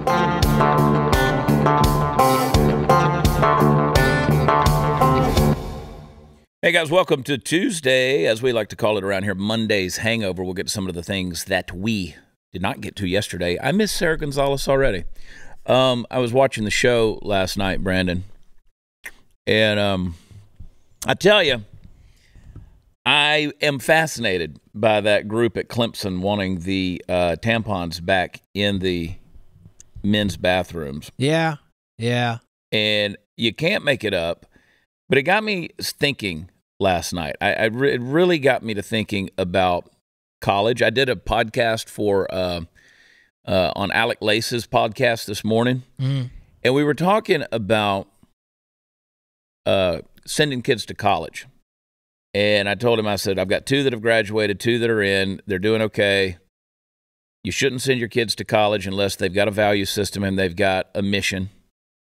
Hey guys, welcome to Tuesday, as we like to call it around here, Monday's Hangover. We'll get to some of the things that we did not get to yesterday. I miss Sarah Gonzalez already. I was watching the show last night, Brandon, and I tell you, I am fascinated by that group at Clemson wanting the tampons back in the men's bathrooms. Yeah, yeah. And you can't make it up, but it got me thinking last night. It really got me to thinking about college. I did a podcast for on Alec Lace's podcast this morning, and we were talking about sending kids to college. And I told him, I said, I've got 2 that have graduated, 2 that are in. They're doing okay. You shouldn't send your kids to college unless they've got a value system and they've got a mission,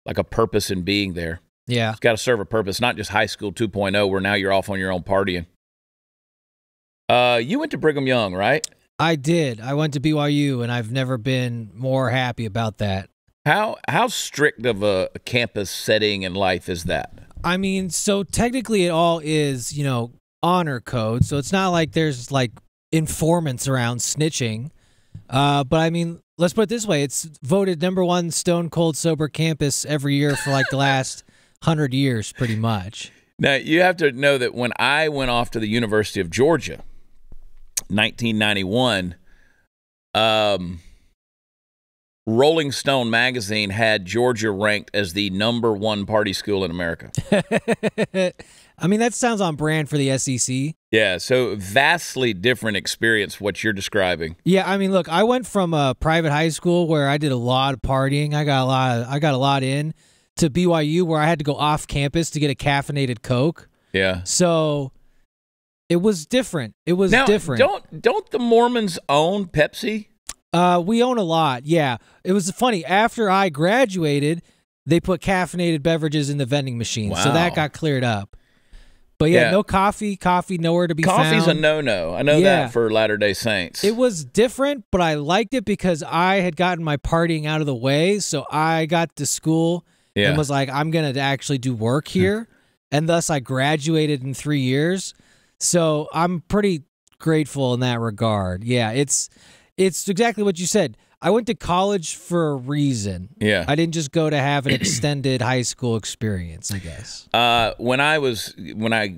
like a purpose in being there. Yeah. It's got to serve a purpose, not just high school 2.0 where now you're off on your own partying. You went to Brigham Young, right? I did. I went to BYU, and I've never been more happy about that. How strict of a campus setting and life is that? I mean, so technically it all is, honor code. So it's not like there's like informants around snitching. But I mean, let's put it this way. It's voted #1 stone cold sober campus every year for like the last 100 years, pretty much. Now, you have to know that when I went off to the University of Georgia, 1991, Rolling Stone magazine had Georgia ranked as the #1 party school in America. I mean, that sounds on brand for the SEC. Yeah, so vastly different experience what you're describing. Yeah, I mean, look, I went from a private high school where I did a lot of partying. I got a lot in, to BYU where I had to go off campus to get a caffeinated Coke. Yeah. So it was different. It was different. Don't the Mormons own Pepsi? We own a lot. Yeah. It was funny. After I graduated, they put caffeinated beverages in the vending machine. Wow. So that got cleared up. But yeah, no coffee nowhere to be found. Coffee's a no-no. I know that for Latter-day Saints. It was different, but I liked it because I had gotten my partying out of the way. So I got to school and was like, I'm going to actually do work here. And thus I graduated in 3 years. So I'm pretty grateful in that regard. Yeah, it's exactly what you said. I went to college for a reason. Yeah. I didn't just go to have an extended high school experience, I guess. When I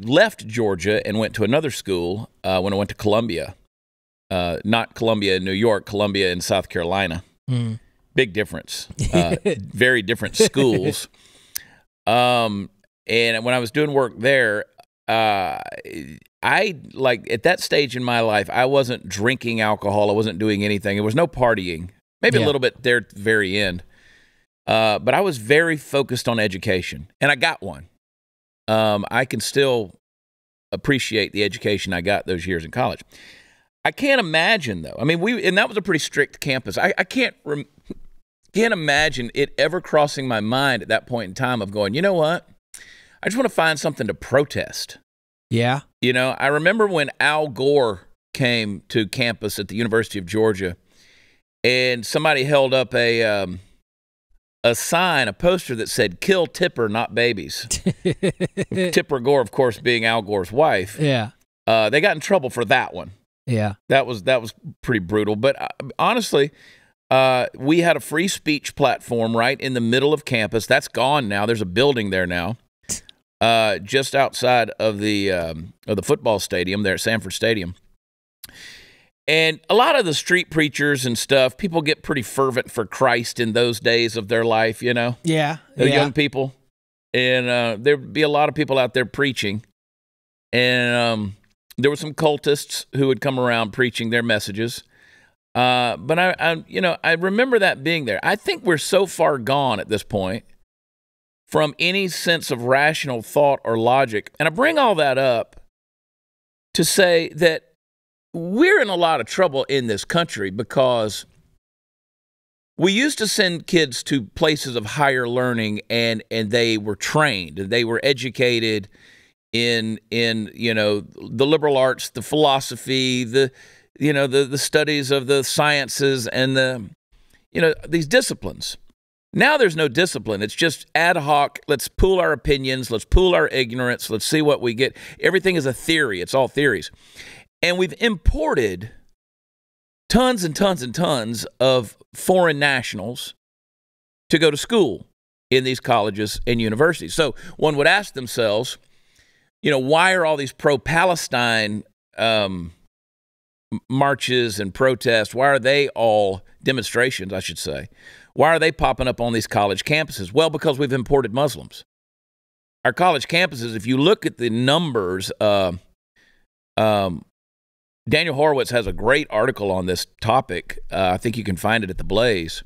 left Georgia and went to another school, when I went to Columbia, not Columbia in New York, Columbia in South Carolina. Big difference. Very different schools. And when I was doing work there, I like at that stage in my life, I wasn't drinking alcohol. I wasn't doing anything. There was no partying, maybe a little bit there at the very end. But I was very focused on education, and I got one. I can still appreciate the education I got those years in college. I can't imagine, though. I mean, and that was a pretty strict campus. I can't imagine it ever crossing my mind at that point in time of going, you know what? I just want to find something to protest. Yeah. I remember when Al Gore came to campus at the University of Georgia, and somebody held up a sign, a poster that said, "Kill Tipper, not babies." Tipper Gore, of course, being Al Gore's wife. Yeah. They got in trouble for that one. Yeah. That was pretty brutal. But honestly, we had a free speech platform right in the middle of campus. That's gone now. There's a building there now. Just outside of the football stadium there at Sanford Stadium. And a lot of the street preachers and stuff, people get pretty fervent for Christ in those days of their life, Yeah. The young people. And there'd be a lot of people out there preaching. And there were some cultists who would come around preaching their messages. But I remember that being there. I think we're so far gone at this point from any sense of rational thought or logic. And I bring all that up to say that we're in a lot of trouble in this country because we used to send kids to places of higher learning and they were trained, they were educated in the liberal arts, the philosophy, the studies of the sciences and these disciplines. Now there's no discipline. It's just ad hoc. Let's pool our opinions. Let's pool our ignorance. Let's see what we get. Everything is a theory. It's all theories. And we've imported tons and tons and tons of foreign nationals to go to school in these colleges and universities. So one would ask themselves, why are all these pro-Palestine marches and protests, why are they all demonstrations, I should say? Why are they popping up on these college campuses? Well, because we've imported Muslims. Our college campuses, if you look at the numbers, Daniel Horowitz has a great article on this topic. I think you can find it at The Blaze.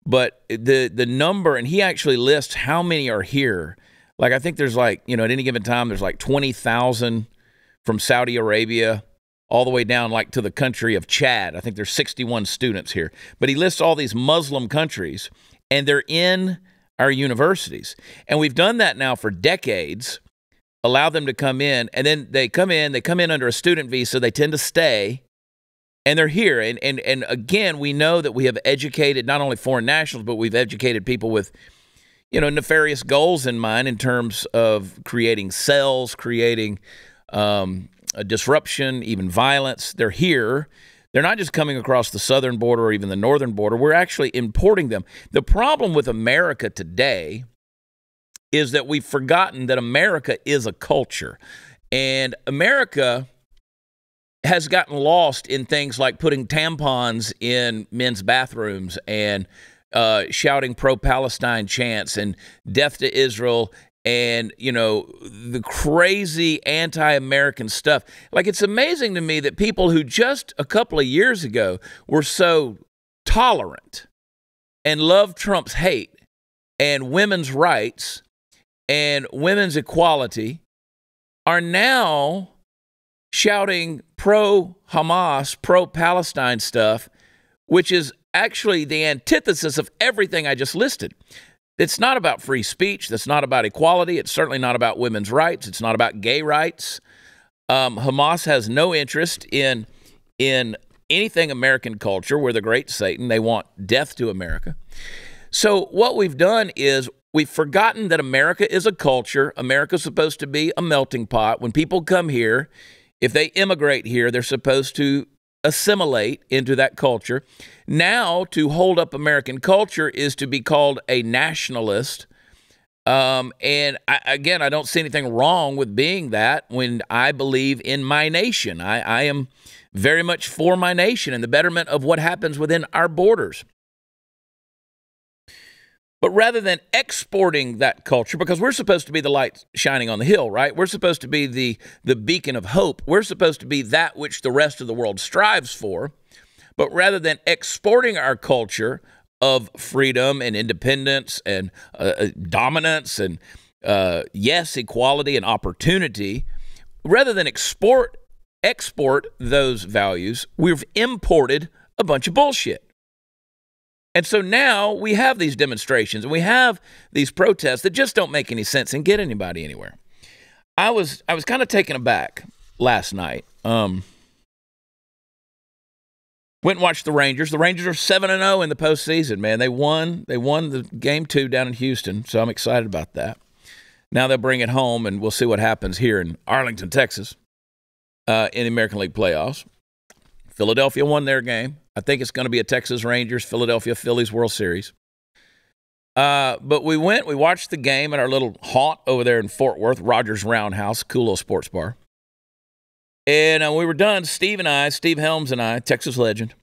But the number, and he actually lists how many are here. Like, I think there's at any given time, there's 20,000 from Saudi Arabia all the way down to the country of Chad. I think there's 61 students here. But he lists all these Muslim countries, and they're in our universities. And we've done that now for decades, allow them to come in, and then they come in under a student visa, they tend to stay, and they're here. And again, we know that we have educated not only foreign nationals, but we've educated people with, nefarious goals in mind in terms of creating cells, creating a disruption, even violence. They're here. They're not just coming across the southern border or even the northern border. We're actually importing them. The problem with America today is that we've forgotten that America is a culture. And America has gotten lost in things like putting tampons in men's bathrooms and shouting pro-Palestine chants and death to Israel and, the crazy anti-American stuff. It's amazing to me that people who just a couple of years ago were so tolerant and loved Trump's hate and women's rights and women's equality are now shouting pro-Hamas, pro-Palestine stuff, which is actually the antithesis of everything I just listed. It's not about free speech. That's not about equality. It's certainly not about women's rights. It's not about gay rights. Hamas has no interest in anything American culture. We're the great Satan. They want death to America. So what we've done is we've forgotten that America is a culture. America's supposed to be a melting pot. When people come here, if they immigrate here, they're supposed to assimilate into that culture. Now, to hold up American culture is to be called a nationalist. And I don't see anything wrong with being that when I believe in my nation. I am very much for my nation and the betterment of what happens within our borders. But rather than exporting that culture, because we're supposed to be the light shining on the hill, right? We're supposed to be the beacon of hope. We're supposed to be that which the rest of the world strives for. But rather than exporting our culture of freedom and independence and dominance and, yes, equality and opportunity, rather than export those values, we've imported a bunch of bullshit. And so now we have these demonstrations and we have these protests that just don't make any sense and get anybody anywhere. I was kind of taken aback last night. Went and watched the Rangers. The Rangers are 7-0 in the postseason, man. They won the game 2 down in Houston, so I'm excited about that. Now they'll bring it home, and we'll see what happens here in Arlington, Texas, in the American League playoffs. Philadelphia won their game. I think it's going to be a Texas Rangers, Philadelphia Phillies World Series. But we watched the game at our little haunt over there in Fort Worth, Rogers Roundhouse, cool little sports bar. And we were done, Steve Helms and I, Texas legend.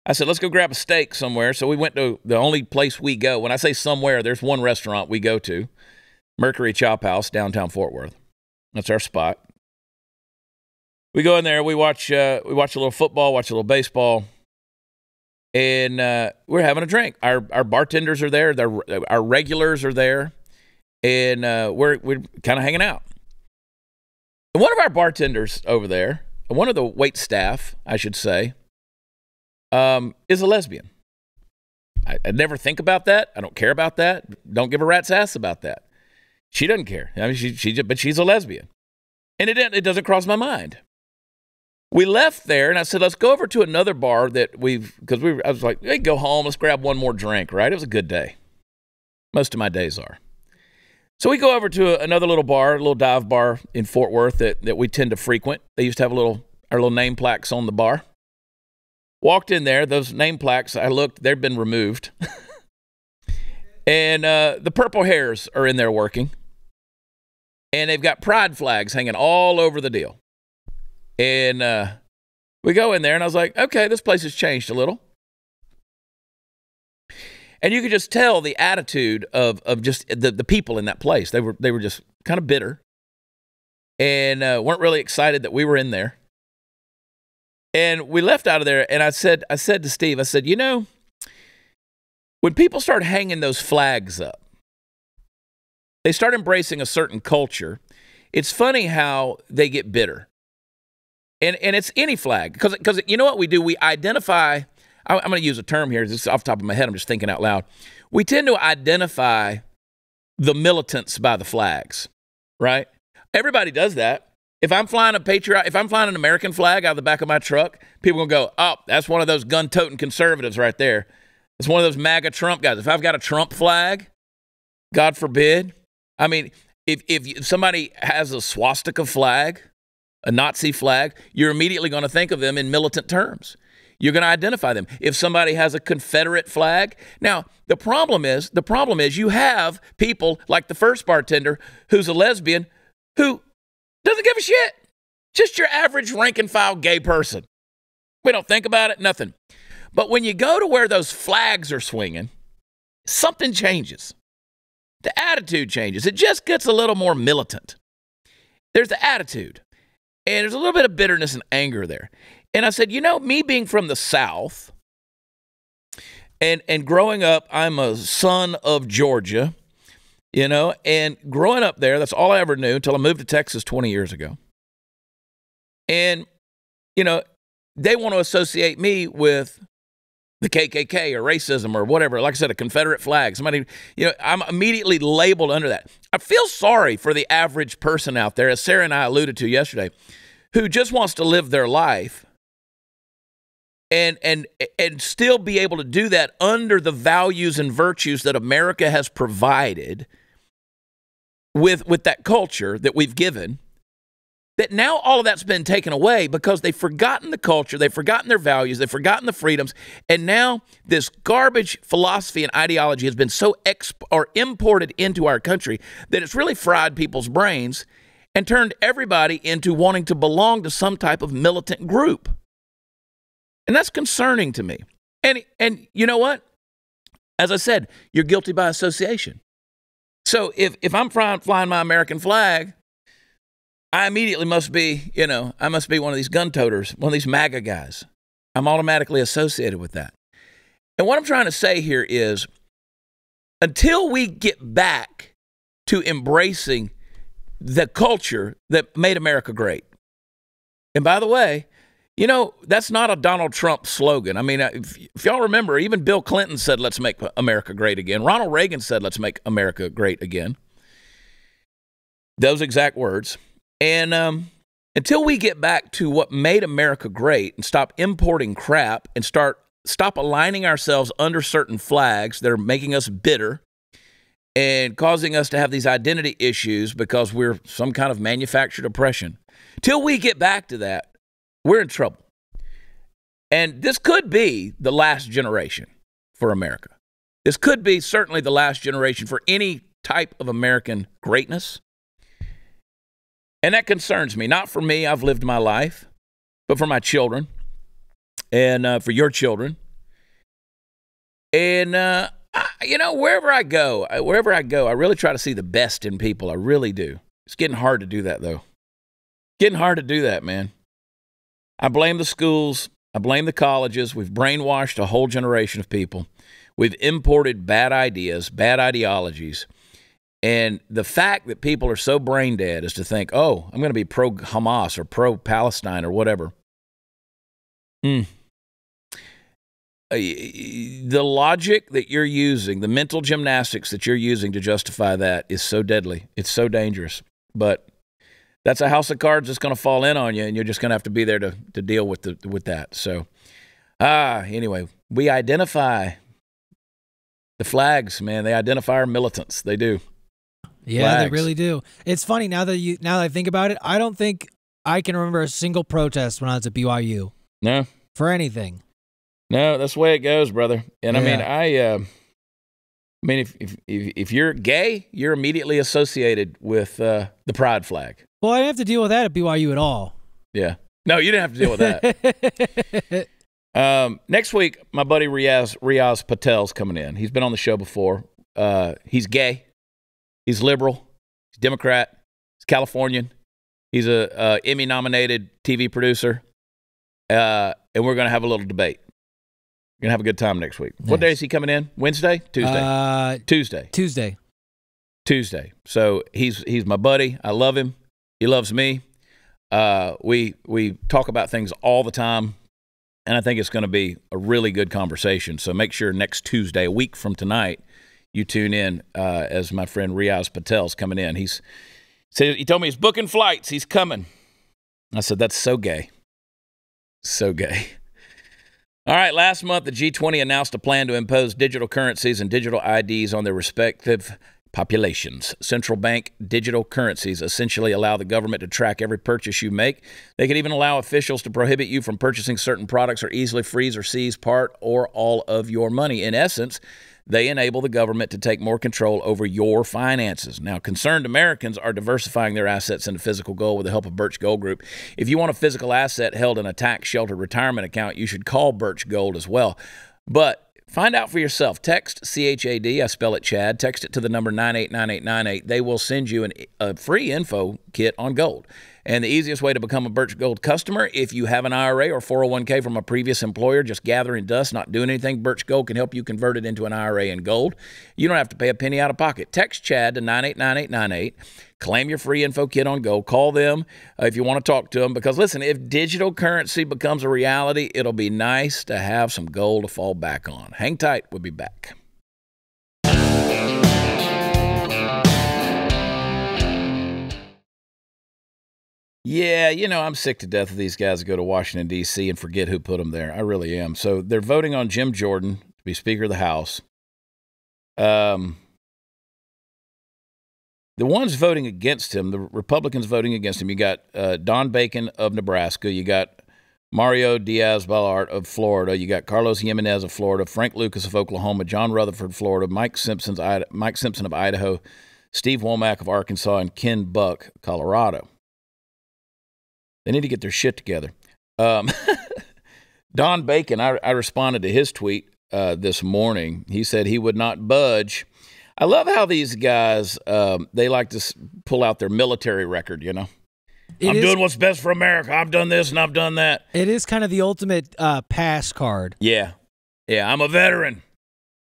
I said, let's go grab a steak somewhere. So we went to the only place we go. When I say somewhere, there's one restaurant we go to, Mercury Chop House, downtown Fort Worth. That's our spot. We go in there, we watch a little football, watch a little baseball, and we're having a drink. Our bartenders are there, our regulars are there, and we're kind of hanging out. And one of our bartenders over there, one of the wait staff, I should say, is a lesbian. I never think about that. I don't care about that. Don't give a rat's ass about that. She doesn't care. I mean, but she's a lesbian, and it doesn't cross my mind. We left there, and I said, let's go over to another bar that I was like, hey, go home, let's grab one more drink, right? It was a good day. Most of my days are. So we go over to another little bar, a little dive bar in Fort Worth that we tend to frequent. They used to have our little name plaques on the bar. Walked in there, those name plaques, I looked, they've been removed. And the Purple Hares are in there working. And they've got pride flags hanging all over the deal. And we go in there, and I was like, okay, this place has changed a little. And you could just tell the attitude of just the people in that place. They were just kind of bitter and weren't really excited that we were in there. And we left out of there, and I said to Steve, I said, you know, when people start hanging those flags up, they start embracing a certain culture. It's funny how they get bitter. And it's any flag. Because you know what we do? We identify, I'm going to use a term here. This is off the top of my head. I'm just thinking out loud. We tend to identify the militants by the flags, right? Everybody does that. If I'm flying an American flag out of the back of my truck, people will go, oh, that's one of those gun-toting conservatives right there. It's one of those MAGA Trump guys. If I've got a Trump flag, God forbid. I mean, if somebody has a swastika flag, a Nazi flag, you're immediately going to think of them in militant terms. You're going to identify them. If somebody has a Confederate flag. Now, the problem is you have people like the first bartender who's a lesbian who doesn't give a shit. Just your average rank and file gay person. We don't think about it, nothing. But when you go to where those flags are swinging, something changes. The attitude changes. It just gets a little more militant. There's the attitude. And there's a little bit of bitterness and anger there. And I said, you know, me being from the South and growing up, I'm a son of Georgia, you know, and growing up there, that's all I ever knew until I moved to Texas 20 years ago. And, you know, they want to associate me with the KKK or racism or whatever. Like I said, a Confederate flag. Somebody, you know, I'm immediately labeled under that. I feel sorry for the average person out there, as Sarah and I alluded to yesterday, who just wants to live their life and still be able to do that under the values and virtues that America has provided with that culture that we've given. That now all of that's been taken away because they've forgotten the culture, they've forgotten their values, they've forgotten the freedoms, and now this garbage philosophy and ideology has been so imported into our country that it's really fried people's brains and turned everybody into wanting to belong to some type of militant group. And that's concerning to me. And you know what? As I said, you're guilty by association. So if I'm flying my American flag, I immediately must be, you know, I must be one of these gun toters, one of these MAGA guys. I'm automatically associated with that. And what I'm trying to say here is, until we get back to embracing the culture that made America great. And by the way, you know, that's not a Donald Trump slogan. I mean, if y'all remember, even Bill Clinton said, let's make America great again. Ronald Reagan said, let's make America great again. Those exact words. And until we get back to what made America great and stop importing crap and stop aligning ourselves under certain flags that are making us bitter and causing us to have these identity issues because we're some kind of manufactured oppression, till we get back to that, we're in trouble. And this could be the last generation for America. This could be certainly the last generation for any type of American greatness. And that concerns me. Not for me, I've lived my life, but for my children and for your children. And, you know, wherever I go, I really try to see the best in people. I really do. It's getting hard to do that, though. Getting hard to do that, man. I blame the schools. I blame the colleges. We've brainwashed a whole generation of people. We've imported bad ideas, bad ideologies. And the fact that people are so brain dead is to think, oh, I'm going to be pro-Hamas or pro-Palestine or whatever. The logic that you're using, the mental gymnastics that you're using to justify that is so deadly. It's so dangerous. But that's a house of cards that's going to fall in on you, and you're just going to have to be there to deal with that. So, anyway, we identify the flags, man. They identify our militants. They do. Yeah, flags. They really do. It's funny now that I think about it. I don't think I can remember a single protest when I was at BYU. No, for anything. No, that's the way it goes, brother. And I mean, if you're gay, you're immediately associated with the pride flag. Well, I didn't have to deal with that at BYU at all. Yeah. No, you didn't have to deal with that. Next week, my buddy Riaz Patel's coming in. He's been on the show before. He's gay. He's liberal. He's Democrat. He's Californian. He's a Emmy-nominated TV producer. And we're going to have a little debate. We're going to have a good time next week. Nice. What day is he coming in? Wednesday? Tuesday? Tuesday. So he's my buddy. I love him. He loves me. We talk about things all the time, and I think it's going to be a really good conversation. So make sure next Tuesday, a week from tonight, you tune in as my friend Riaz Patel's coming in. He told me he's booking flights. He's coming. I said, that's so gay. So gay. All right, last month, the G20 announced a plan to impose digital currencies and digital IDs on their respective populations. Central bank digital currencies essentially allow the government to track every purchase you make. They could even allow officials to prohibit you from purchasing certain products or easily freeze or seize part or all of your money. In essence, they enable the government to take more control over your finances. Now, concerned Americans are diversifying their assets into physical gold with the help of Birch Gold Group. If you want a physical asset held in a tax-sheltered retirement account, you should call Birch Gold as well. But find out for yourself. Text CHAD, I spell it Chad. Text it to the number 989898. They will send you a free info kit on gold. And the easiest way to become a Birch Gold customer, if you have an IRA or 401k from a previous employer just gathering dust, not doing anything, Birch Gold can help you convert it into an IRA in gold. You don't have to pay a penny out of pocket. Text Chad to 989898. Claim your free info kit on gold. Call them if you want to talk to them. Because, listen, if digital currency becomes a reality, it'll be nice to have some gold to fall back on. Hang tight. We'll be back. Yeah, I'm sick to death of these guys that go to Washington, D.C. and forget who put them there. I really am. So they're voting on Jim Jordan to be Speaker of the House. The ones voting against him, the Republicans voting against him, you got Don Bacon of Nebraska, you got Mario Diaz-Balart of Florida, you got Carlos Jimenez of Florida, Frank Lucas of Oklahoma, John Rutherford, Florida, Mike Simpson of Idaho, Steve Womack of Arkansas, and Ken Buck, Colorado. They need to get their shit together. Don Bacon, I responded to his tweet this morning. He said he would not budge. I love how these guys, they like to pull out their military record, I'm doing what's best for America. I've done this and I've done that. It is kind of the ultimate pass card. Yeah, I'm a veteran.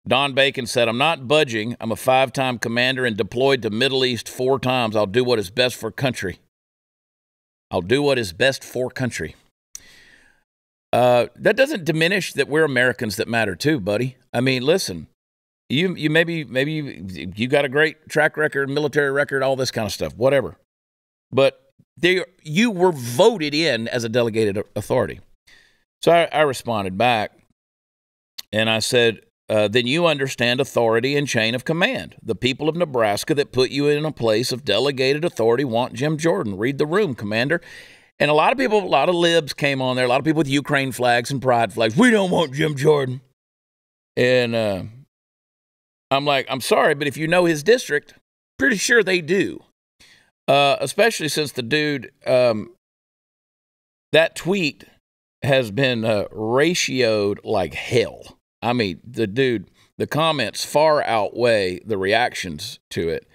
Don Bacon said, I'm not budging. I'm a 5-time commander and deployed to Middle East 4 times. I'll do what is best for country. I'll do what is best for country. That doesn't diminish that we're Americans that matter too, buddy. I mean, listen, you maybe you got a great track record, military record, all this kind of stuff, whatever. But you were voted in as a delegated authority. So I responded back, and I said, then you understand authority and chain of command. The people of Nebraska that put you in a place of delegated authority want Jim Jordan. Read the room, Commander. And a lot of libs came on there, a lot of people with Ukraine flags and pride flags. We don't want Jim Jordan. And I'm like, I'm sorry, but if you know his district, pretty sure they do. Especially since the dude, that tweet has been ratioed like hell. I mean, the comments far outweigh the reactions to it.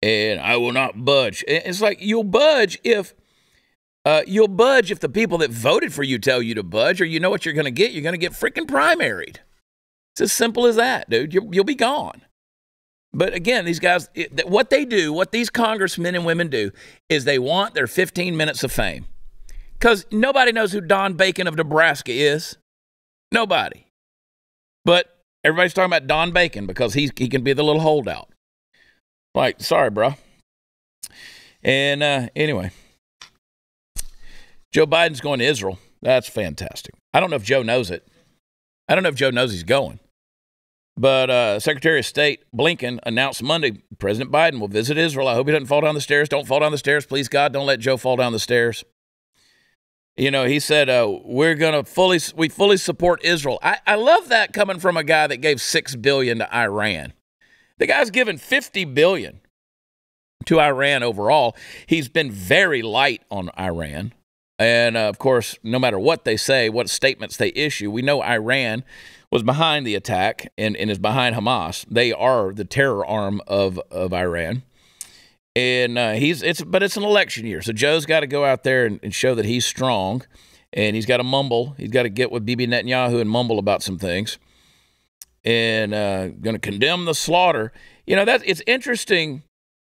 And I will not budge. It's like you'll budge if the people that voted for you tell you to budge, or you know what you're going to get. You're going to get freaking primaried. It's as simple as that, dude. You'll be gone. But again, these guys, what these congressmen and women do is they want their 15 minutes of fame. Because nobody knows who Don Bacon of Nebraska is. Nobody. But everybody's talking about Don Bacon because he can be the little holdout. Like, sorry, bro. And anyway, Joe Biden's going to Israel. That's fantastic. I don't know if Joe knows it. I don't know if Joe knows he's going. But Secretary of State Blinken announced Monday President Biden will visit Israel. I hope he doesn't fall down the stairs. Don't fall down the stairs. Please, God, don't let Joe fall down the stairs. You know, he said, we fully support Israel. I love that coming from a guy that gave $6 billion to Iran. The guy's given $50 billion to Iran overall. He's been very light on Iran. And, of course, no matter what they say, what statements they issue, we know Iran was behind the attack and is behind Hamas. They are the terror arm of Iran. And but it's an election year, so Joe's got to go out there and show that he's strong, and he's got to mumble. He's got to get with Bibi Netanyahu and mumble about some things, and going to condemn the slaughter. You know, it's interesting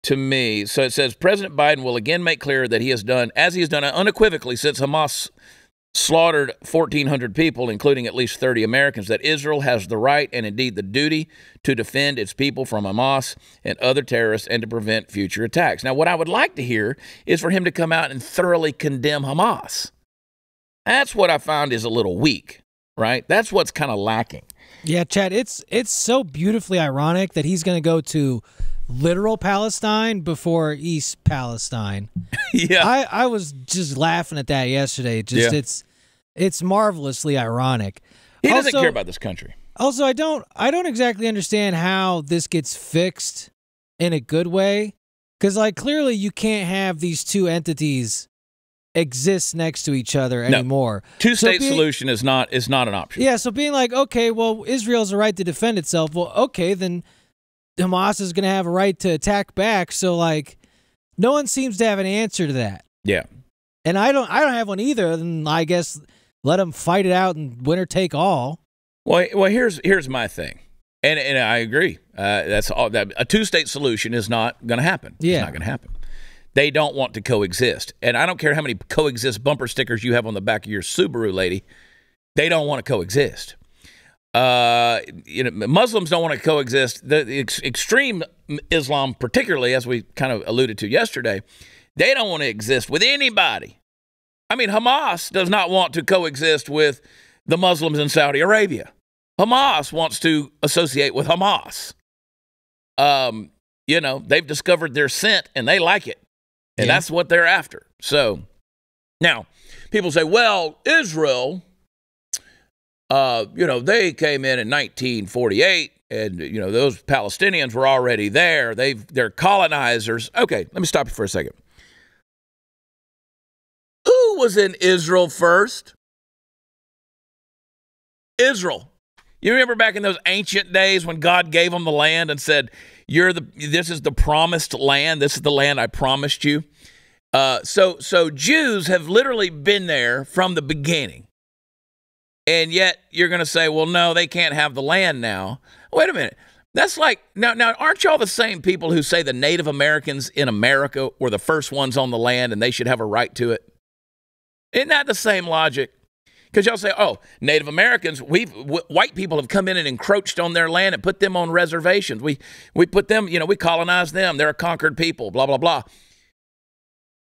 to me. So it says President Biden will again make clear that he has done unequivocally since Hamas slaughtered 1,400 people, including at least 30 Americans, that Israel has the right and indeed the duty to defend its people from Hamas and other terrorists and to prevent future attacks. Now, what I would like to hear is for him to come out and thoroughly condemn Hamas. That's what I found is a little weak, right? That's what's kind of lacking. Yeah, Chad, it's so beautifully ironic that he's going to go to literal Palestine before East Palestine. Yeah, I was just laughing at that yesterday. It's marvelously ironic. He doesn't care about this country. Also, I don't exactly understand how this gets fixed in a good way, because like clearly you can't have these two entities exist next to each other anymore. Two-state solution is not an option. Yeah, so being like, okay, well, Israel has a right to defend itself. Well, okay, then Hamas is going to have a right to attack back. So like, no one seems to have an answer to that. Yeah, and I don't have one either. Then I guess let them fight it out and winner take all. Well, here's my thing, and I agree. That's all. That a two-state solution is not going to happen. Yeah. It's not going to happen. They don't want to coexist, and I don't care how many coexist bumper stickers you have on the back of your Subaru, lady. They don't want to coexist. Muslims don't want to coexist. The extreme Islam, particularly, as we kind of alluded to yesterday, they don't want to exist with anybody. I mean, Hamas does not want to coexist with the Muslims in Saudi Arabia. Hamas wants to associate with Hamas. They've discovered their scent and they like it. And that's what they're after. So now people say, well, Israel, they came in 1948 and, those Palestinians were already there. They're colonizers. Okay, let me stop you for a second. Who was in Israel first? Israel. You remember back in those ancient days when God gave them the land and said, this is the promised land. This is the land I promised you. So Jews have literally been there from the beginning. And yet you're going to say, well, no, they can't have the land now. Wait a minute. That's like, now, aren't y'all the same people who say the Native Americans in America were the first ones on the land and they should have a right to it? Isn't that the same logic? Because y'all say, oh, Native Americans, white people have come in and encroached on their land and put them on reservations. We put them, we colonized them. They're a conquered people, blah, blah, blah.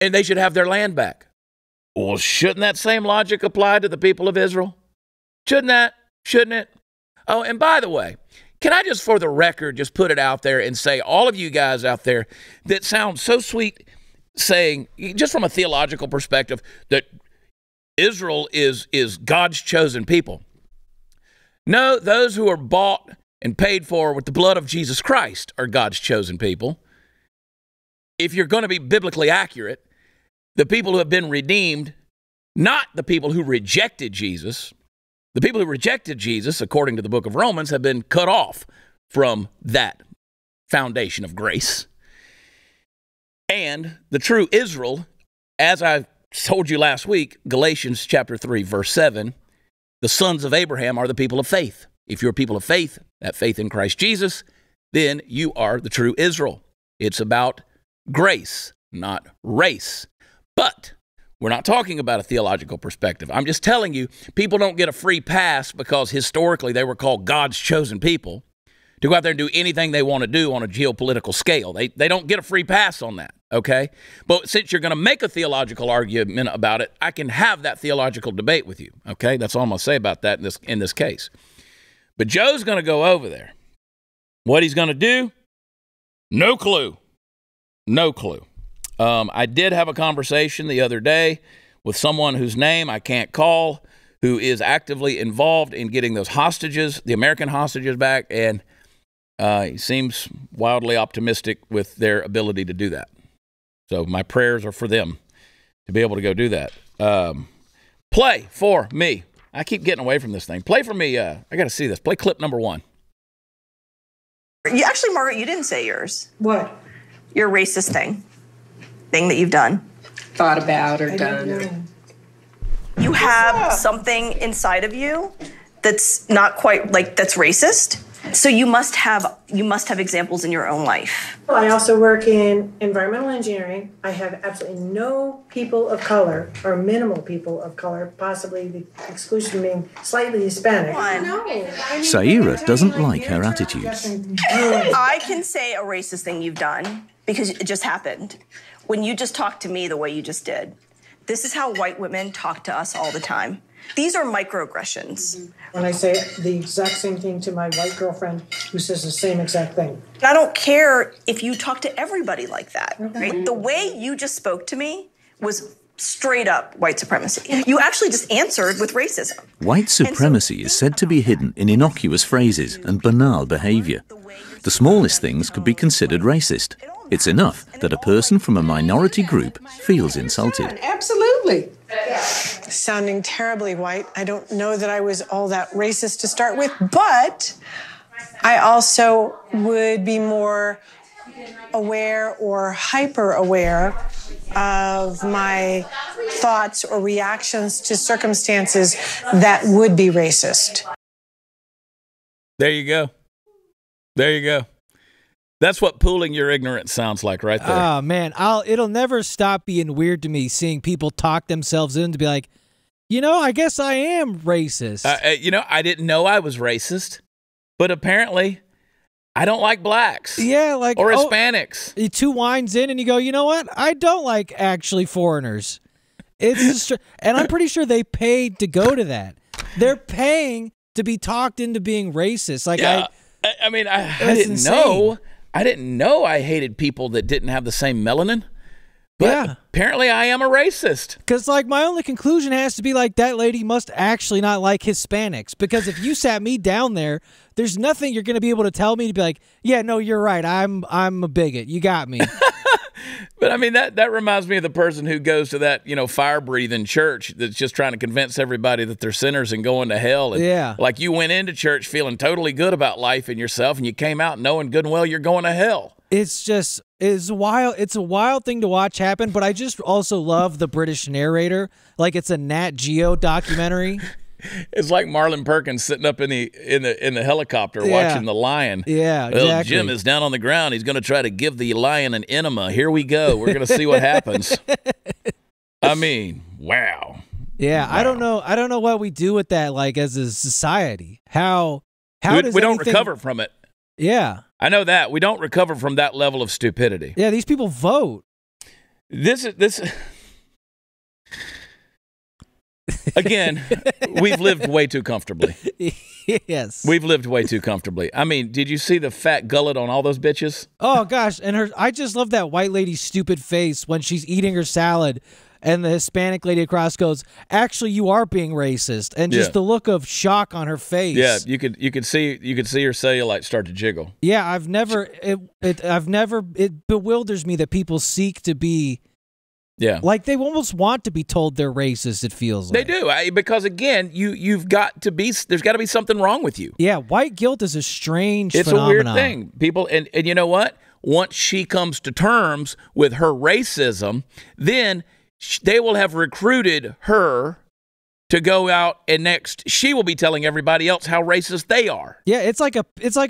And they should have their land back. Well, shouldn't that same logic apply to the people of Israel? Shouldn't it? Oh, and by the way, can I just, for the record, just put it out there and say, all of you guys out there that sound so sweet saying, just from a theological perspective, that Israel is God's chosen people. No, those who are bought and paid for with the blood of Jesus Christ are God's chosen people. If you're going to be biblically accurate, the people who have been redeemed, not the people who rejected Jesus. The people who rejected Jesus, according to the book of Romans, have been cut off from that foundation of grace. And the true Israel, as I told you last week, Galatians chapter 3, verse 7, the sons of Abraham are the people of faith. If you're a people of faith, that faith in Christ Jesus, then you are the true Israel. It's about grace, not race. But we're not talking about a theological perspective. I'm just telling you, people don't get a free pass because historically they were called God's chosen people to go out there and do anything they want to do on a geopolitical scale. They don't get a free pass on that, okay? But since you're going to make a theological argument about it, I can have that theological debate with you, okay? That's all I'm going to say about that in this case. But Joe's going to go over there. What he's going to do? No clue. No clue. I did have a conversation the other day with someone whose name I can't call, who is actively involved in getting those hostages, the American hostages back, and he seems wildly optimistic with their ability to do that. So my prayers are for them to be able to go do that. Play for me. I keep getting away from this thing. Play for me. I got to see this. Play clip number 1. You actually, Margaret, you didn't say yours. What? Your racist thing that you've done. Thought about or done. You have something inside of you that's not quite like that's racist. So you must have examples in your own life. I also work in environmental engineering. I have absolutely no people of color or minimal people of color, possibly the exclusion being slightly Hispanic. Saira doesn't like her attitude. I can say a racist thing you've done because it just happened. When you just talked to me the way you just did. This is how white women talk to us all the time. These are microaggressions. When I say the exact same thing to my white girlfriend who says the same exact thing. I don't care if you talk to everybody like that, right? The way you just spoke to me was straight up white supremacy. You actually just answered with racism. White supremacy is said to be hidden in innocuous phrases and banal behaviour. The smallest things could be considered racist. It's enough that a person from a minority group feels insulted. Absolutely. Sounding terribly white. I don't know that I was all that racist to start with, but I also would be more aware or hyper aware of my thoughts or reactions to circumstances that would be racist. There you go. There you go. That's what pooling your ignorance sounds like right there. Oh, man. It'll never stop being weird to me seeing people talk themselves in to be like, I guess I am racist. I didn't know I was racist, but apparently I don't like blacks. Yeah, or Hispanics. 2 wines in and you go, you know what? I don't like actually foreigners. It's and I'm pretty sure they paid to go to that. They're paying to be talked into being racist. Like I didn't know. I didn't know I hated people that didn't have the same melanin. But apparently I am a racist. Because, my only conclusion has to be, that lady must actually not like Hispanics. Because if you sat me down there, there's nothing you're going to be able to tell me to be like, yeah, no, you're right. I'm a bigot. You got me. But, that reminds me of the person who goes to that, fire-breathing church that's just trying to convince everybody that they're sinners and going to hell. And, you went into church feeling totally good about life and yourself, and you came out knowing good and well you're going to hell. It's wild. It's a wild thing to watch happen, but I just also love the British narrator. It's a Nat Geo documentary. It's like Marlon Perkins sitting up in the helicopter watching the lion. Yeah, exactly. Well, Jim is down on the ground. He's going to try to give the lion an enema. Here we go. We're going to see what happens. Wow. Yeah, wow. I don't know what we do with that as a society. How we don't recover from it. Yeah. I know that. We don't recover from that level of stupidity. Yeah, these people vote. This Again, we've lived way too comfortably. Yes. We've lived way too comfortably. Did you see the fat gullet on all those bitches? Oh, gosh. And I just love that white lady's stupid face when she's eating her salad and the Hispanic lady across goes, actually, you are being racist. And just the look of shock on her face. Yeah, you could see her cellulite start to jiggle. Yeah, it bewilders me that people seek to be. Yeah. They almost want to be told they're racist, it feels like. They do, because, again, you've got to be, there's got to be something wrong with you. Yeah, white guilt is a strange phenomenon. It's a weird thing. People, and you know what? Once she comes to terms with her racism, then they will have recruited her to go out, and next she will be telling everybody else how racist they are. Yeah, it's like a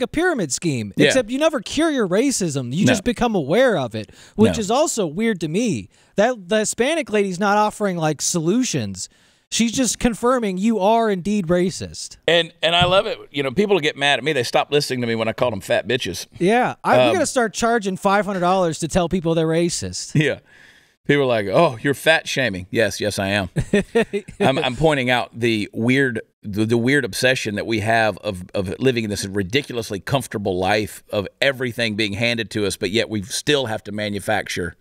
pyramid scheme, except you never cure your racism. You just become aware of it, which is also weird to me. That the Hispanic lady's not offering solutions. She's just confirming you are indeed racist. And I love it. You know, people get mad at me. They stop listening to me when I call them fat bitches. Yeah. We got to start charging $500 to tell people they're racist. Yeah. People are like, oh, you're fat shaming. Yes, I am. I'm pointing out the weird obsession that we have of living in this ridiculously comfortable life of everything being handed to us, but yet we still have to manufacture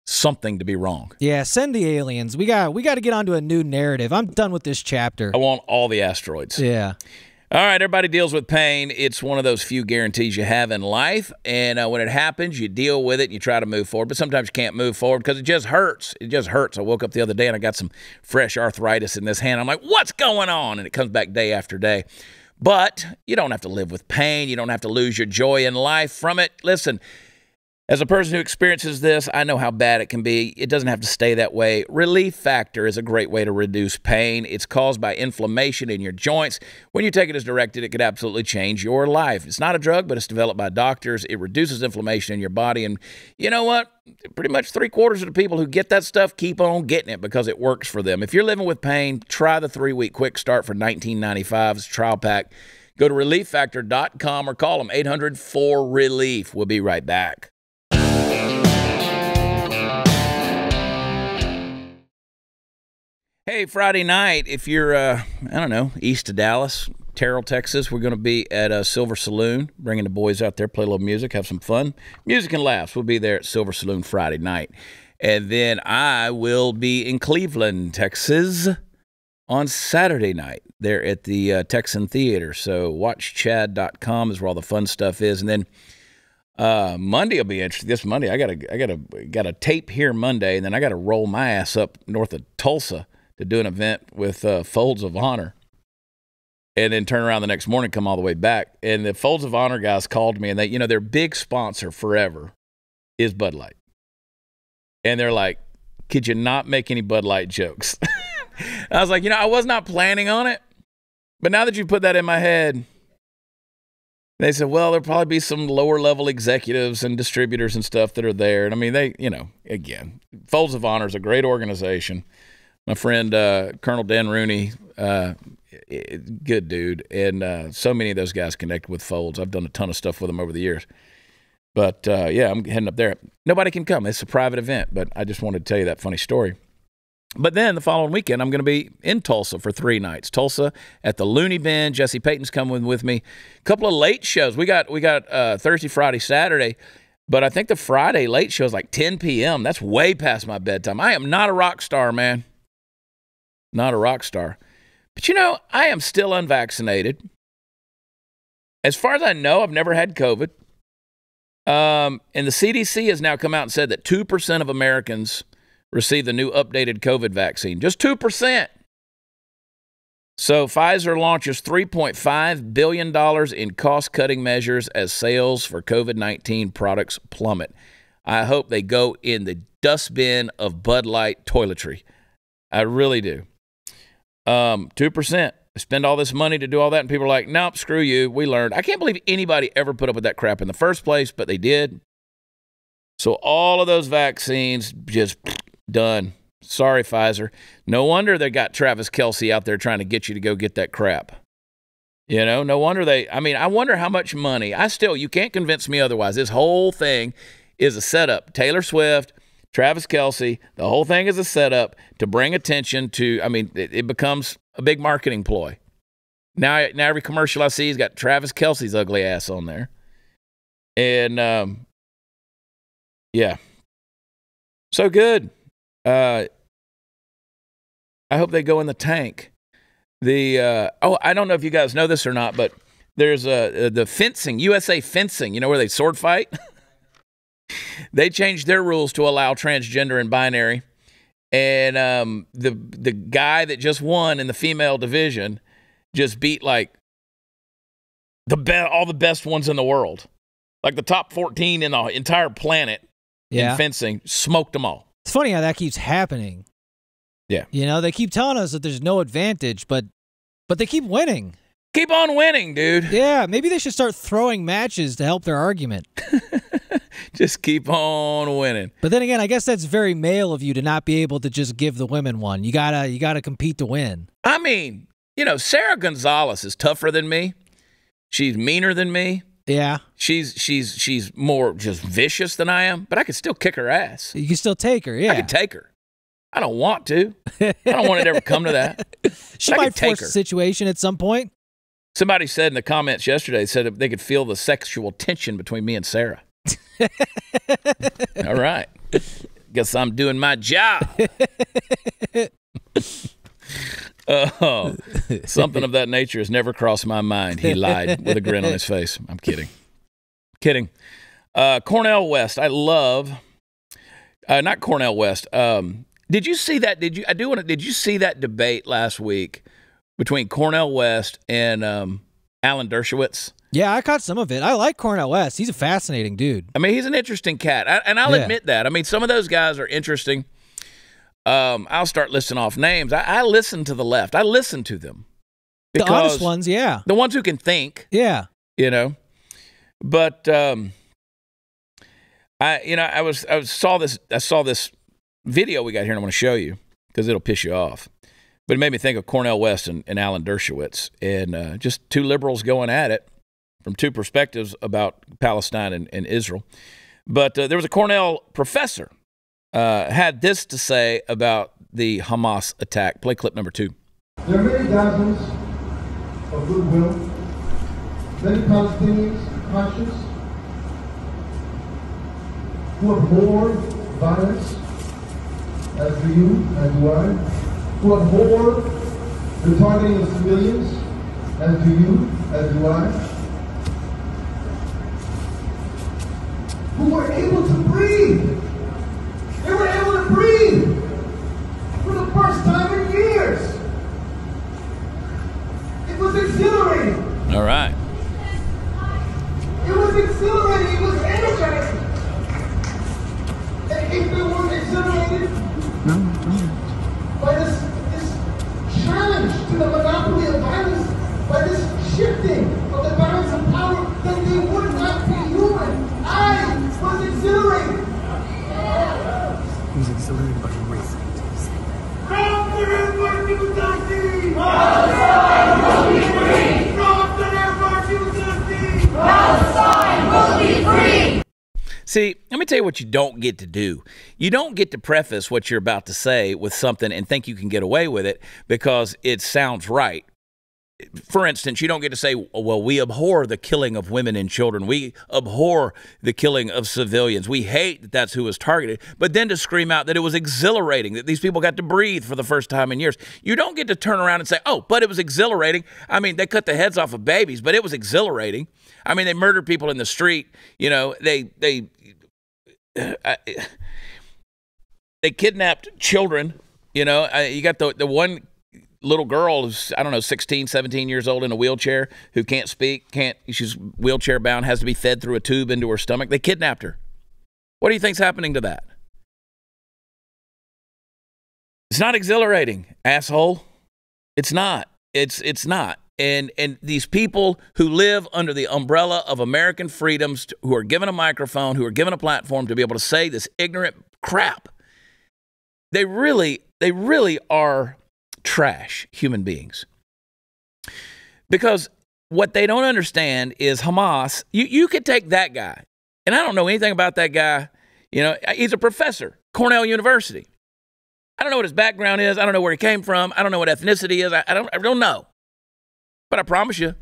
something to be wrong. Yeah, send the aliens. We got to get onto a new narrative. I'm done with this chapter. I want all the asteroids. Yeah. All right, everybody deals with pain. It's one of those few guarantees you have in life, and when it happens, you deal with it and you try to move forward, but sometimes you can't move forward because it just hurts. It just hurts. I woke up the other day and I got some fresh arthritis in this hand. I'm like, what's going on? And it comes back day after day. But you don't have to live with pain. You don't have to lose your joy in life from it. Listen, as a person who experiences this, I know how bad it can be. It doesn't have to stay that way. Relief Factor is a great way to reduce pain. It's caused by inflammation in your joints. When you take it as directed, it could absolutely change your life. It's not a drug, but it's developed by doctors. It reduces inflammation in your body. And you know what? Pretty much 3/4 of the people who get that stuff keep on getting it because it works for them. If you're living with pain, try the 3-week quick start for $19.95. It's a trial pack. Go to relieffactor.com or call them 800-4RELIEF. We'll be right back. Hey, Friday night, if you're, I don't know, east of Dallas, Terrell, Texas, we're going to be at Silver Saloon, bringing the boys out there, play a little music, have some fun. Music and laughs. We'll be there at Silver Saloon Friday night. And then I will be in Cleveland, Texas on Saturday night there at the Texan Theater. So watchchad.com is where all the fun stuff is. And then Monday will be interesting. This Monday, I got a tape here Monday, and then I got to roll my ass up north of Tulsa to do an event with Folds of Honor, and then turn around the next morning, come all the way back. And the Folds of Honor guys called me, and they, you know, their big sponsor forever is Bud Light. And they're like, could you not make any Bud Light jokes? I was like, you know, I was not planning on it, but now that you put that in my head, they said, well, there'll probably be some lower level executives and distributors and stuff that are there. And I mean, they, you know, again, Folds of Honor is a great organization. My friend, Colonel Dan Rooney, good dude. And so many of those guys connect with Folds. I've done a ton of stuff with them over the years. But, yeah, I'm heading up there. Nobody can come. It's a private event, but I just wanted to tell you that funny story. But then the following weekend, I'm going to be in Tulsa for 3 nights. Tulsa at the Looney Bin. Jesse Payton's coming with me. A couple of late shows. We got Thursday, Friday, Saturday. But I think the Friday late show is like 10 p.m. That's way past my bedtime. I am not a rock star, man. Not a rock star. But, you know, I am still unvaccinated. As far as I know, I've never had COVID. And the CDC has now come out and said that 2% of Americans receive the new updated COVID vaccine. Just 2%. So Pfizer launches $3.5 billion in cost-cutting measures as sales for COVID-19 products plummet. I hope they go in the dustbin of Bud Light toiletry. I really do. 2%. Spend all this money to do all that, and people are like, nope, screw you. We learned. I can't believe anybody ever put up with that crap in the first place, but they did. So all of those vaccines just done. Sorry, Pfizer. No wonder they got Travis Kelce out there trying to get you to go get that crap. You know, no wonder I wonder how much money. You can't convince me otherwise. This whole thing is a setup. Taylor Swift, Travis Kelce, the whole thing is a setup to bring attention to, it becomes a big marketing ploy. Now every commercial I see has got Travis Kelce's ugly ass on there. And, yeah. So good. I hope they go in the tank. I don't know if you guys know this or not, but there's the fencing, USA Fencing, you know, where they sword fight? They changed their rules to allow transgender and binary. And the guy that just won in the female division just beat like all the best ones in the world. Like the top 14 in the entire planet in fencing, smoked them all. It's funny how that keeps happening. Yeah. You know, they keep telling us that there's no advantage, but they keep winning. Keep on winning, dude. Yeah, maybe they should start throwing matches to help their argument. Just keep on winning. But then again, I guess that's very male of you to not be able to just give the women one. You gotta compete to win. I mean, you know, Sarah Gonzalez is tougher than me. She's meaner than me. Yeah. She's more just vicious than I am, but I could still kick her ass. You can still take her, yeah. I could take her. I don't want to. I don't want it to ever come to that. She might force the situation at some point. Somebody said in the comments yesterday, said they could feel the sexual tension between me and Sarah. All right. Guess I'm doing my job. Oh, something of that nature has never crossed my mind. He lied with a grin on his face. I'm kidding. Kidding. Cornel West. I love, not Cornel West. Did you see that? Did you see that debate last week between Cornel West and Alan Dershowitz? Yeah, I caught some of it. I like Cornel West. He's a fascinating dude. I mean, he's an interesting cat, and I'll admit that. I mean, some of those guys are interesting. I'll start listing off names. I listen to the left. I listen to them. The honest ones, yeah. The ones who can think. Yeah. You know. But I saw this video we got here, and I want to show you because it'll piss you off. But it made me think of Cornel West and Alan Dershowitz, and just two liberals going at it from two perspectives about Palestine and Israel. But there was a Cornell professor had this to say about the Hamas attack. Play clip number 2. There are many dozens of goodwill, many Palestinians conscious who abhor violence, as do you, as do I, who abhor the targeting of civilians, as do you, as do I, who were able to breathe. They were able to breathe for the first time in years. It was exhilarating. All right. It was exhilarating. It was energizing. And if they weren't exhilarated by this challenge to the monopoly of violence, by this shifting of the balance of power, then they would not be human. I was exhilarated. He was exhilarated by the race. See, let me tell you what you don't get to do. You don't get to preface what you're about to say with something and think you can get away with it because it sounds right. For instance, you don't get to say, well, we abhor the killing of women and children. We abhor the killing of civilians. We hate that that's who was targeted. But then to scream out that it was exhilarating, that these people got to breathe for the first time in years. You don't get to turn around and say, oh, but it was exhilarating. I mean, they cut the heads off of babies, but it was exhilarating. I mean, they murdered people in the street. You know, they kidnapped children. You know, you got the one little girl who's, I don't know, 16, 17 years old in a wheelchair who can't speak, she's wheelchair bound, has to be fed through a tube into her stomach. They kidnapped her. What do you think's happening to that? It's not exhilarating, asshole. It's not. It's not. And these people who live under the umbrella of American freedoms, who are given a microphone, who are given a platform to be able to say this ignorant crap, they really are trash human beings. Because what they don't understand is Hamas, you could take that guy, and I don't know anything about that guy. You know, he's a professor, Cornell University. I don't know what his background is. I don't know where he came from. I don't know what ethnicity is. I don't know. But I promise you,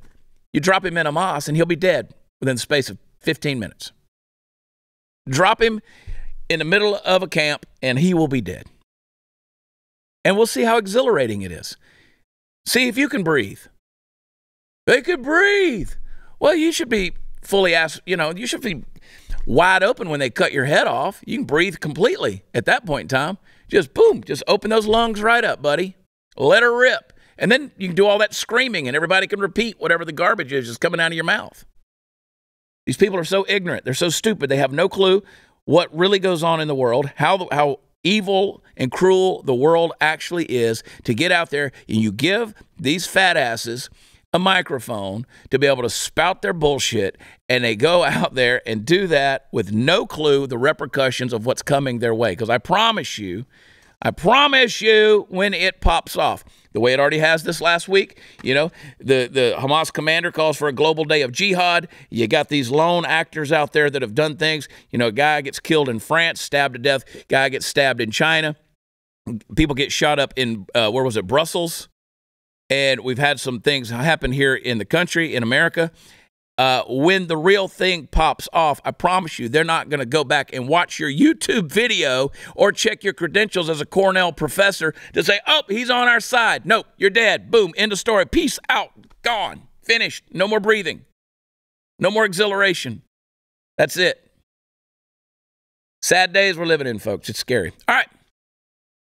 you drop him in Hamas and he'll be dead within the space of 15 minutes. Drop him in the middle of a camp and he will be dead. And we'll see how exhilarating it is. See if you can breathe. They could breathe. Well, you should be fully you should be wide open when they cut your head off. You can breathe completely at that point in time. Just boom, just open those lungs right up, buddy. Let her rip. And then you can do all that screaming and everybody can repeat whatever the garbage is just coming out of your mouth. These people are so ignorant. They're so stupid. They have no clue what really goes on in the world, how evil and cruel the world actually is, to get out there and you give these fat asses a microphone to be able to spout their bullshit, and they go out there and do that with no clue the repercussions of what's coming their way. Because I promise you, when it pops off, the way it already has this last week, you know, the Hamas commander calls for a global day of jihad. You got these lone actors out there that have done things. You know, a guy gets killed in France, stabbed to death. Guy gets stabbed in China. People get shot up in, where was it, Brussels? And we've had some things happen here in the country, in America. When the real thing pops off, I promise you, they're not going to go back and watch your YouTube video or check your credentials as a Cornell professor to say, oh, he's on our side. Nope, you're dead. Boom, end of story. Peace out. Gone. Finished. No more breathing. No more exhilaration. That's it. Sad days we're living in, folks. It's scary. All right.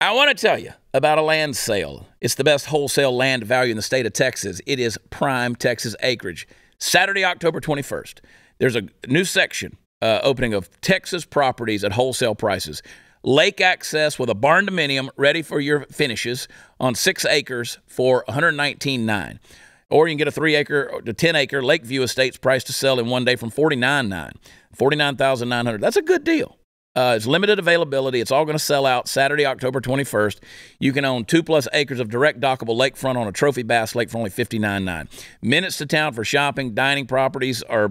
I want to tell you about a land sale. It's the best wholesale land value in the state of Texas. It is prime Texas acreage. Saturday, October 21st, there's a new section opening of Texas properties at wholesale prices. Lake access with a barn dominium ready for your finishes on 6 acres for $119,900. Or you can get a 3-acre to 10-acre Lakeview Estates price to sell in one day from $49,900. $49,900. That's a good deal. It's limited availability. It's all going to sell out Saturday, October 21st. You can own 2+ acres of direct dockable lakefront on a trophy bass lake for only $59,900. Minutes to town for shopping. Dining properties are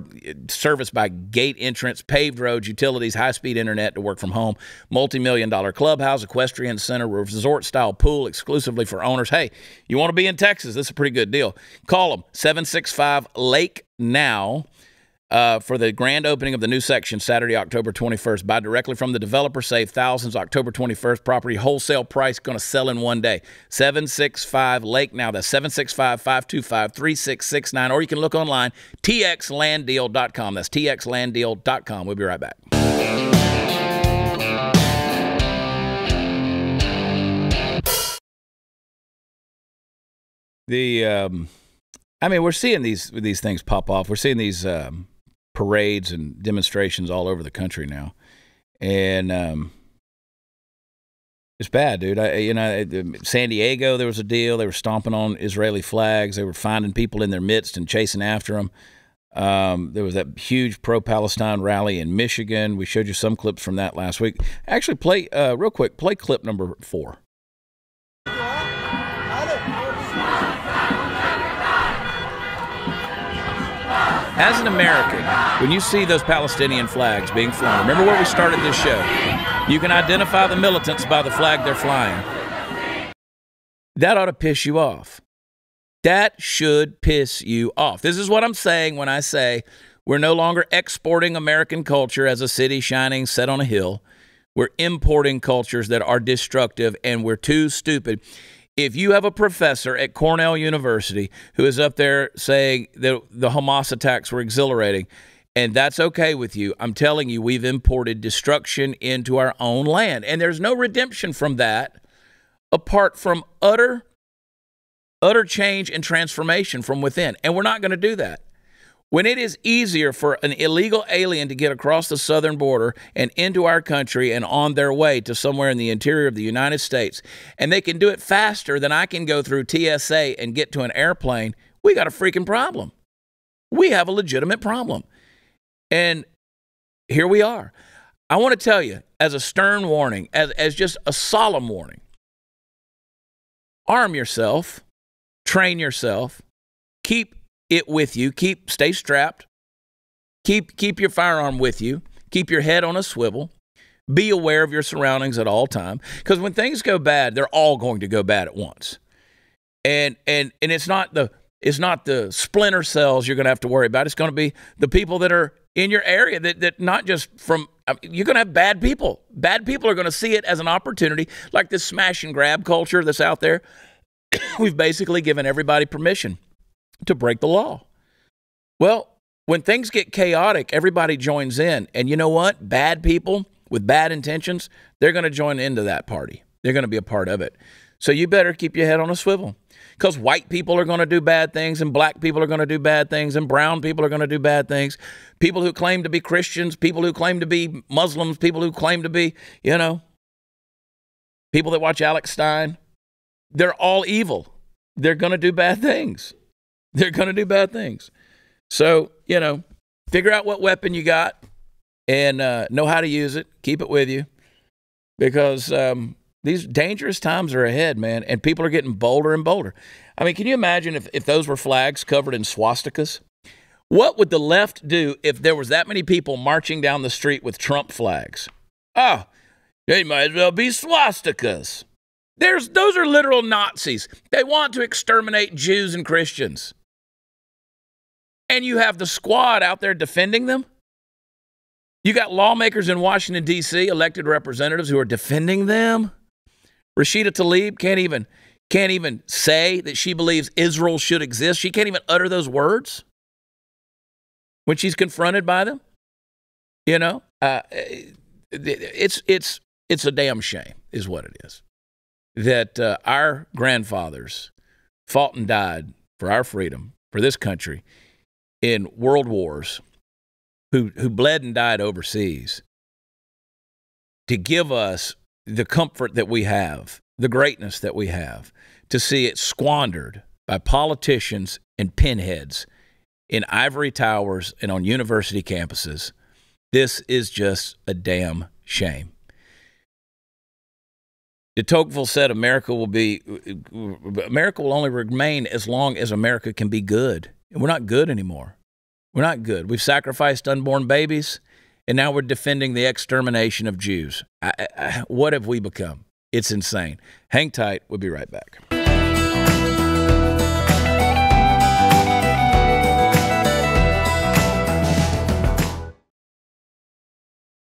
serviced by gate entrance, paved roads, utilities, high-speed internet to work from home. Multi-million-dollar clubhouse, equestrian center, resort-style pool exclusively for owners. Hey, you want to be in Texas? This is a pretty good deal. Call them, 765-LAKE-NOW. For the grand opening of the new section Saturday, October 21st. Buy directly from the developer. Save thousands. October 21st. Property wholesale price going to sell in one day. 765-LAKE-NOW. That's 765-525-3669. Or you can look online, txlanddeal.com. That's txlanddeal.com. We'll be right back. We're seeing these things pop off. We're seeing these parades and demonstrations all over the country now, and it's bad, dude. San Diego, there was a deal. They were stomping on Israeli flags. They were finding people in their midst and chasing after them. There was that huge pro-Palestine rally in Michigan. We showed you some clips from that last week. Actually, play real quick. Play clip number 4. As an American, when you see those Palestinian flags being flown, remember where we started this show. You can identify the militants by the flag they're flying. That ought to piss you off. That should piss you off. This is what I'm saying when I say we're no longer exporting American culture as a city shining set on a hill. We're importing cultures that are destructive, and we're too stupid. If you have a professor at Cornell University who is up there saying that the Hamas attacks were exhilarating, and that's okay with you, I'm telling you, we've imported destruction into our own land. And there's no redemption from that apart from utter change and transformation from within. And we're not going to do that. When it is easier for an illegal alien to get across the southern border and into our country and on their way to somewhere in the interior of the United States, and they can do it faster than I can go through TSA and get to an airplane, we got a freaking problem. We have a legitimate problem. And here we are. I want to tell you, as a stern warning, as just a solemn warning, arm yourself, train yourself, keep it with you, stay strapped, keep your firearm with you, keep your head on a swivel, be aware of your surroundings at all time, because when things go bad, they're all going to go bad at once. And it's not the splinter cells you're going to have to worry about. It's going to be the people that are in your area that not just from, you're going to have bad people. Bad people are going to see it as an opportunity, like this smash and grab culture that's out there. We've basically given everybody permission to break the law. Well, when things get chaotic, everybody joins in. And you know what? Bad people with bad intentions, they're going to join into that party. They're going to be a part of it. So you better keep your head on a swivel, because white people are going to do bad things, and black people are going to do bad things, and brown people are going to do bad things. People who claim to be Christians, people who claim to be Muslims, people who claim to be, people that watch Alex Stein, they're all evil. They're going to do bad things. They're going to do bad things. So, figure out what weapon you got and know how to use it. Keep it with you because these dangerous times are ahead, man, and people are getting bolder and bolder. I mean, can you imagine if those were flags covered in swastikas? What would the left do if there was that many people marching down the street with Trump flags? Oh, they might as well be swastikas. Those are literal Nazis. They want to exterminate Jews and Christians. And you have the squad out there defending them? You got lawmakers in Washington, D.C., elected representatives who are defending them? Rashida Tlaib can't even say that she believes Israel should exist. She can't even utter those words when she's confronted by them. It's a damn shame is what it is that our grandfathers fought and died for our freedom, for this country in world wars, who bled and died overseas to give us the comfort that we have, the greatness that we have, to see it squandered by politicians and pinheads in ivory towers and on university campuses. This is just a damn shame. De Tocqueville said America will only remain as long as America can be good. And we're not good anymore. We're not good. We've sacrificed unborn babies, and now we're defending the extermination of Jews. What have we become? It's insane. Hang tight. We'll be right back.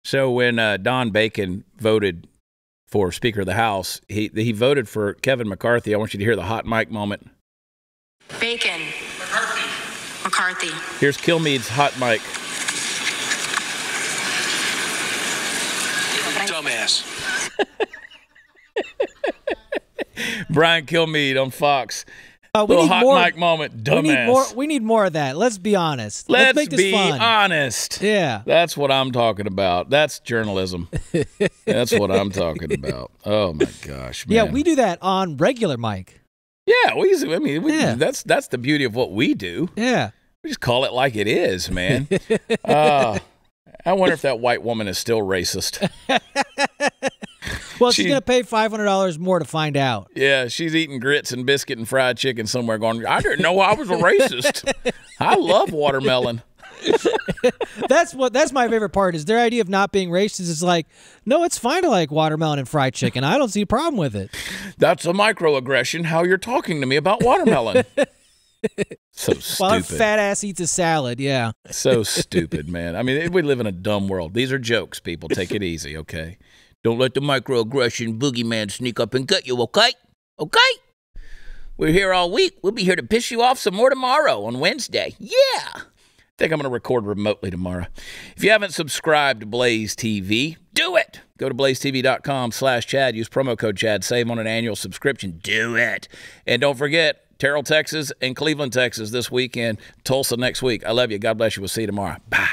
So when Don Bacon voted for Speaker of the House, he voted for Kevin McCarthy. I want you to hear the hot mic moment. Bacon. McCarthy. Here's Kilmeade's hot mic. Dumbass. Brian Kilmeade on Fox. We need hot more, mic moment. Dumbass. We need more of that. Let's be honest. Let's make this be fun. honest. Yeah. That's what I'm talking about. That's journalism. That's what I'm talking about. Oh, my gosh, man. Yeah, we do that on regular mic. Yeah, that's the beauty of what we do. Yeah. We just call it like it is, man. I wonder if that white woman is still racist. Well, she's going to pay $500 more to find out. Yeah, she's eating grits and biscuit and fried chicken somewhere going, I didn't know I was a racist. I love watermelon. That's my favorite part is their idea of not being racist is like, no, it's fine to like watermelon and fried chicken. I don't see a problem with it. That's a microaggression, how you're talking to me about watermelon. So stupid. While her fat ass eats a salad, yeah. So stupid, man. I mean, we live in a dumb world. These are jokes, people. Take it easy, okay? Don't let the microaggression boogeyman sneak up and get you, okay? Okay? We're here all week. We'll be here to piss you off some more tomorrow on Wednesday. Yeah! I think I'm going to record remotely tomorrow. If you haven't subscribed to Blaze TV, do it! Go to blazetv.com/Chad. Use promo code Chad. Save on an annual subscription. Do it! And don't forget, Terrell, Texas, and Cleveland, Texas this weekend. Tulsa next week. I love you. God bless you. We'll see you tomorrow. Bye.